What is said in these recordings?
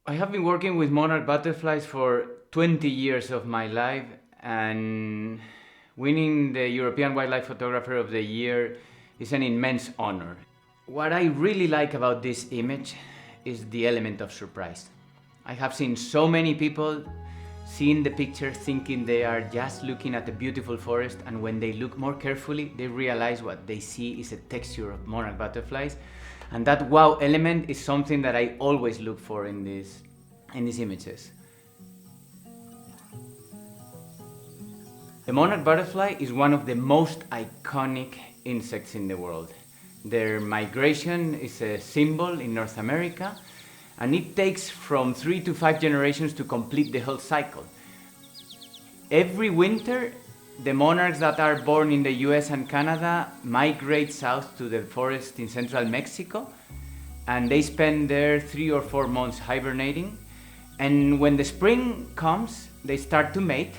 I have been working with monarch butterflies for 20 years of my life, and winning the European Wildlife Photographer of the Year is an immense honor. What I really like about this image is the element of surprise. I have seen so many people seeing the picture thinking they are just looking at a beautiful forest, and when they look more carefully they realize what they see is a texture of monarch butterflies, and that wow element is something that I always look for in these images. The monarch butterfly is one of the most iconic insects in the world. Their migration is a symbol in North America, and it takes from 3 to 5 generations to complete the whole cycle. Every winter, the monarchs that are born in the US and Canada migrate south to the forest in central Mexico, and they spend there 3 or 4 months hibernating. And when the spring comes, they start to mate,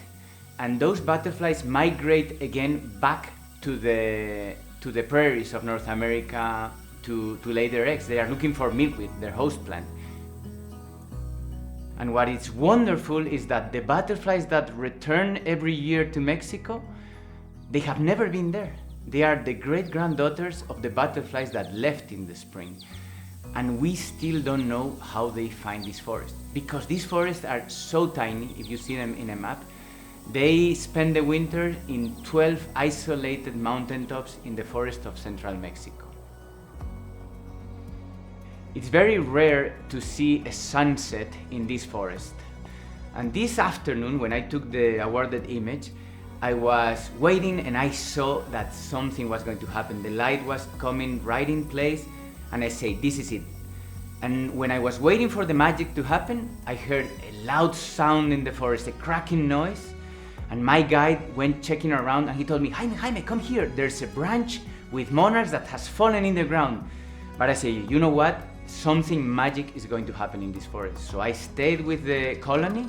and those butterflies migrate again back to the prairies of North America to lay their eggs. They are looking for milkweed, their host plant. And what is wonderful is that the butterflies that return every year to Mexico, they have never been there. They are the great-granddaughters of the butterflies that left in the spring. And we still don't know how they find this forest, because these forests are so tiny. If you see them in a map, they spend the winter in 12 isolated mountaintops in the forest of central Mexico. It's very rare to see a sunset in this forest. And this afternoon, when I took the awarded image, I was waiting and I saw that something was going to happen. The light was coming right in place, and I say, this is it. And when I was waiting for the magic to happen, I heard a loud sound in the forest, a cracking noise. And my guide went checking around, and he told me, Jaime, come here. There's a branch with monarchs that has fallen in the ground. But I say, you know what? Something magic is going to happen in this forest. So I stayed with the colony,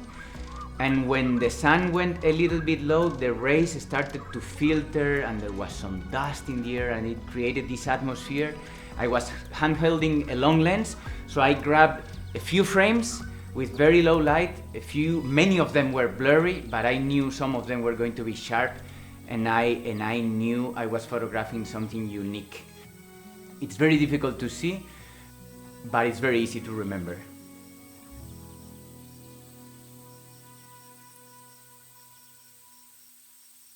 and when the sun went a little bit low, the rays started to filter, and there was some dust in the air, and it created this atmosphere. I was hand-holding a long lens, so I grabbed a few frames with very low light. Many of them were blurry, but I knew some of them were going to be sharp, and I knew I was photographing something unique. It's very difficult to see, but it's very easy to remember.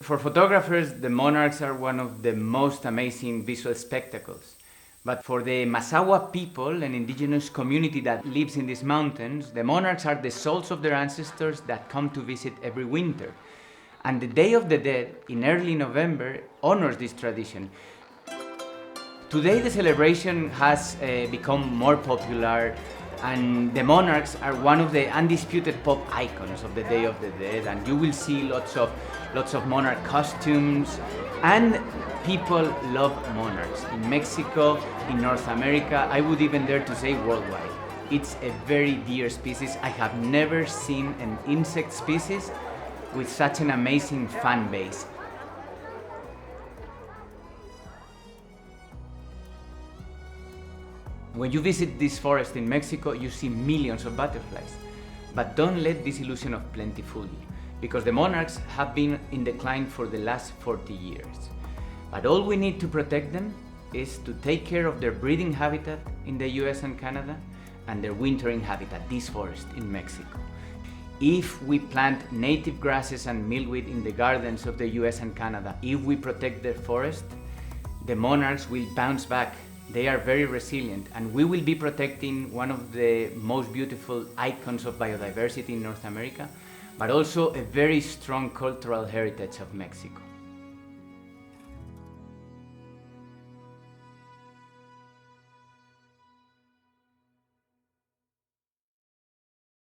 For photographers, the monarchs are one of the most amazing visual spectacles. But for the Mazawa people, an indigenous community that lives in these mountains, the monarchs are the souls of their ancestors that come to visit every winter. And the Day of the Dead, in early November, honors this tradition. Today the celebration has become more popular, and the monarchs are one of the undisputed pop icons of the Day of the Dead, and you will see lots of monarch costumes, and people love monarchs in Mexico, in North America, I would even dare to say worldwide. It's a very dear species. I have never seen an insect species with such an amazing fan base. When you visit this forest in Mexico, you see millions of butterflies. But don't let this illusion of plenty fool you, because the monarchs have been in decline for the last 40 years. But all we need to protect them is to take care of their breeding habitat in the US and Canada, and their wintering habitat, this forest in Mexico. If we plant native grasses and milkweed in the gardens of the US and Canada, if we protect their forest, the monarchs will bounce back. They are very resilient, and we will be protecting one of the most beautiful icons of biodiversity in North America, but also a very strong cultural heritage of Mexico.